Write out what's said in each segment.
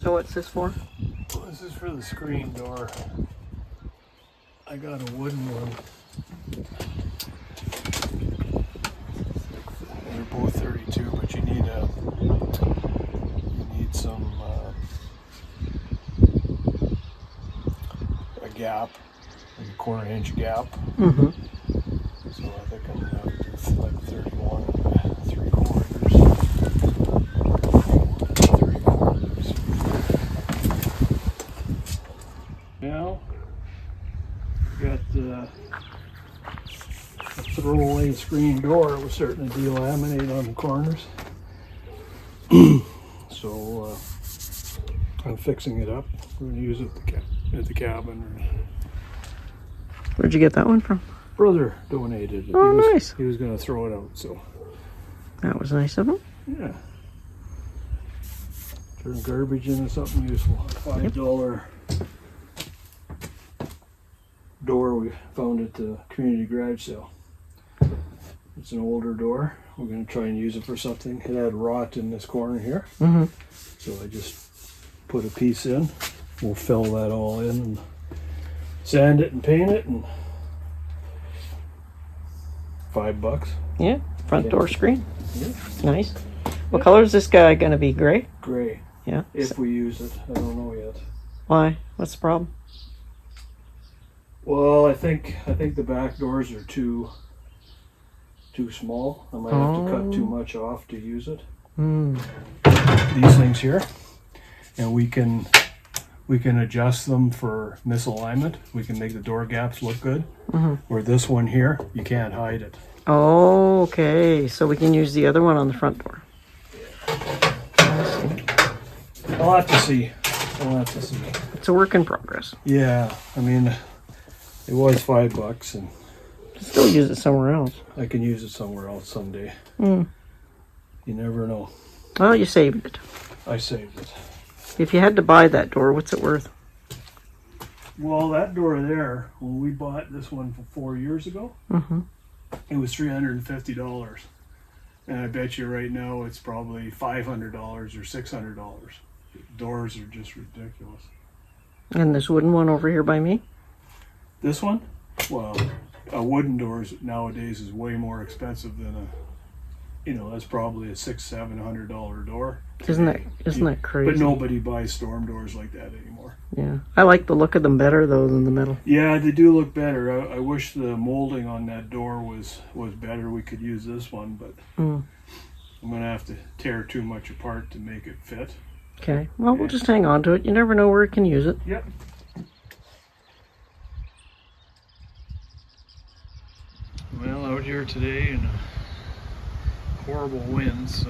So what's this for? This is for the screen door. I got a wooden one. They're both 32, but you need some a gap, like a 1/4 inch gap. Mm-hmm. So I think I'm gonna do like 31 3/4. Now, got a throwaway screen door. We're starting to delaminate on the corners. So I'm fixing it up. We're going to use it at the cabin. Where'd you get that one from? Brother donated it. Oh, nice. He was going to throw it out, so. That was nice of him. Yeah. Turn garbage into something useful. $5 door we found at the community garage sale. It's an older door. We're going to try and use it for something. It had rot in this corner here. Mm-hmm. So I just put a piece in. We'll fill that all in and sand it and paint it, and $5. Yeah, front door screen. Yeah. Nice. What color is this guy gonna be? Gray? Gray. Yeah. If we use it. I don't know yet. Why? What's the problem? Well, I think the back doors are too small. I might have to cut too much off to use it. These things here, and we can adjust them for misalignment. We can make the door gaps look good. Where this one here, you can't hide it. Oh, okay. So we can use the other one on the front door. I'll have to see. It's a work in progress. Yeah, I mean, it was $5, and Still use it somewhere else. I can use it somewhere else someday. You never know. Well, you saved it. I saved it. If you had to buy that door, what's it worth? Well, that door there, when we bought this one 4 years ago, it was $350. And I bet you right now it's probably $500 or $600. Doors are just ridiculous. And this wooden one over here by me? This one? Well, a wooden door nowadays is way more expensive than that's probably a $600-700 door. Isn't that crazy? But nobody buys storm doors like that anymore. Yeah, I like the look of them better though than the metal. Yeah, they do look better. I wish the molding on that door was better. We could use this one, but I'm gonna have to tear too much apart to make it fit. Okay, well, we'll just hang on to it. You never know where you can use it. Yep. Well, out here today in a horrible wind, so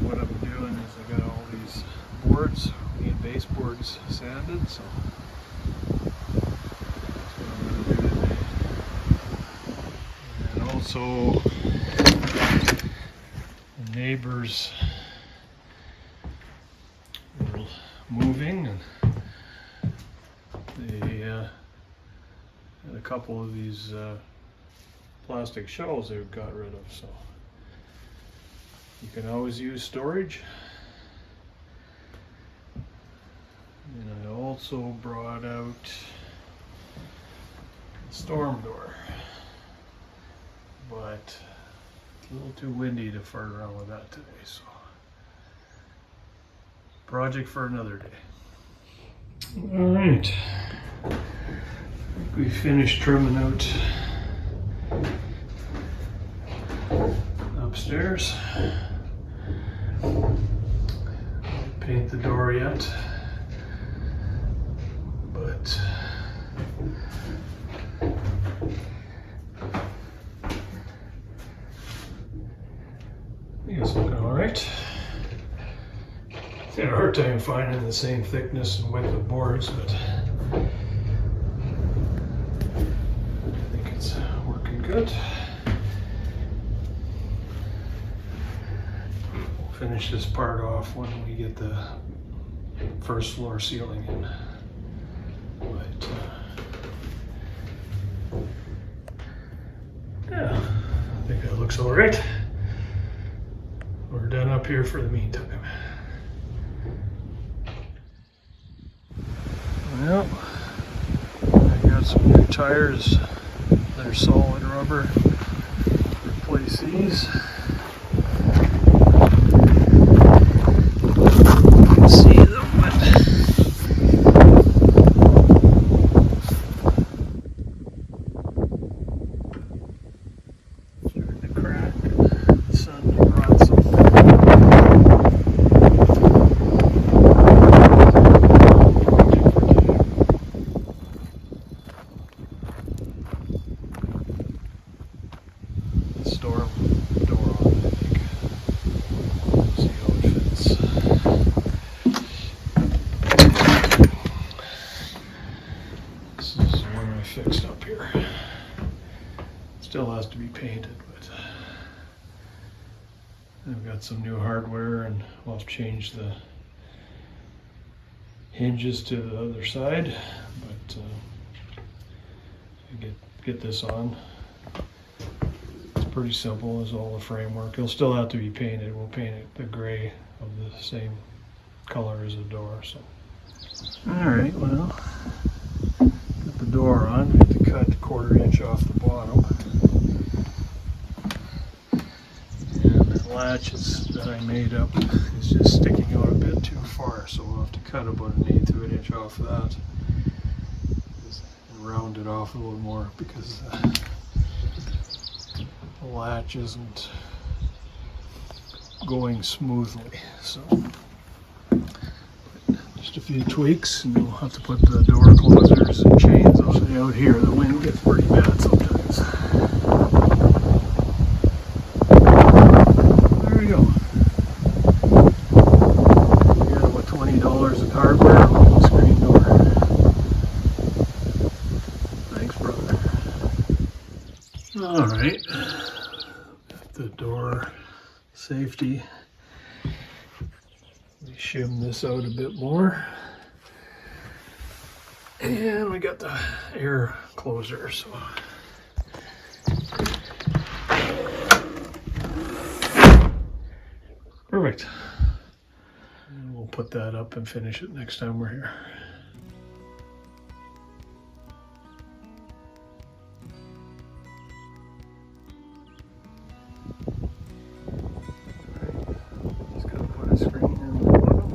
what I'm doing is I got all these boards, we need baseboards sanded, so that's what I'm going to do today. And also the neighbors were moving, and they had a couple of these plastic shelves they've got rid of, so you can always use storage. And I also brought out the storm door, but it's a little too windy to fart around with that today, so project for another day. All right, we finished trimming out upstairs. Paint the door yet, but I think it's looking all right. Had a hard time finding the same thickness and width of boards, but I think it's working good. We'll finish this part off when we get the first floor ceiling in. But yeah, I think that looks all right. We're done up here for the meantime. tires. They're solid rubber. Replace these. You can see the wood. Starting to crack. The sun brought something. Storm door on, I think. See how it fits. This is one I fixed up here. Still has to be painted, but I've got some new hardware and we'll have to change the hinges to the other side, but get this on. Pretty simple as all the framework. It'll still have to be painted. We'll paint it the gray of the same color as the door. So, all right. Well, got the door on. We have to cut 1/4 inch off the bottom, and the latches that I made up is just sticking out a bit too far. So we'll have to cut about 1/8 to 1 inch off that, just round it off a little more because. The latch isn't going smoothly, so just a few tweaks and we'll have to put the door closers and chains out here. The wind gets pretty bad sometimes. There we go. We got about $20 in hardware on the screen door. Thanks, brother. All right. The door safety. We shim this out a bit more. And we got the air closer, so perfect. And we'll put that up and finish it next time we're here. Screen in the bottom.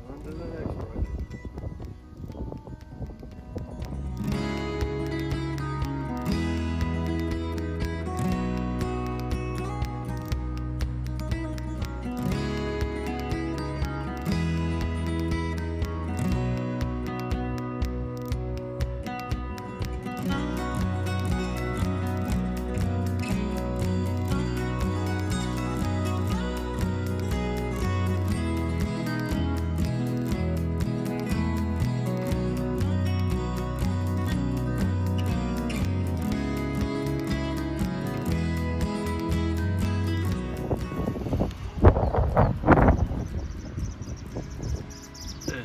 On to the next project.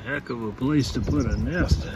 Heck of a place to put a nest.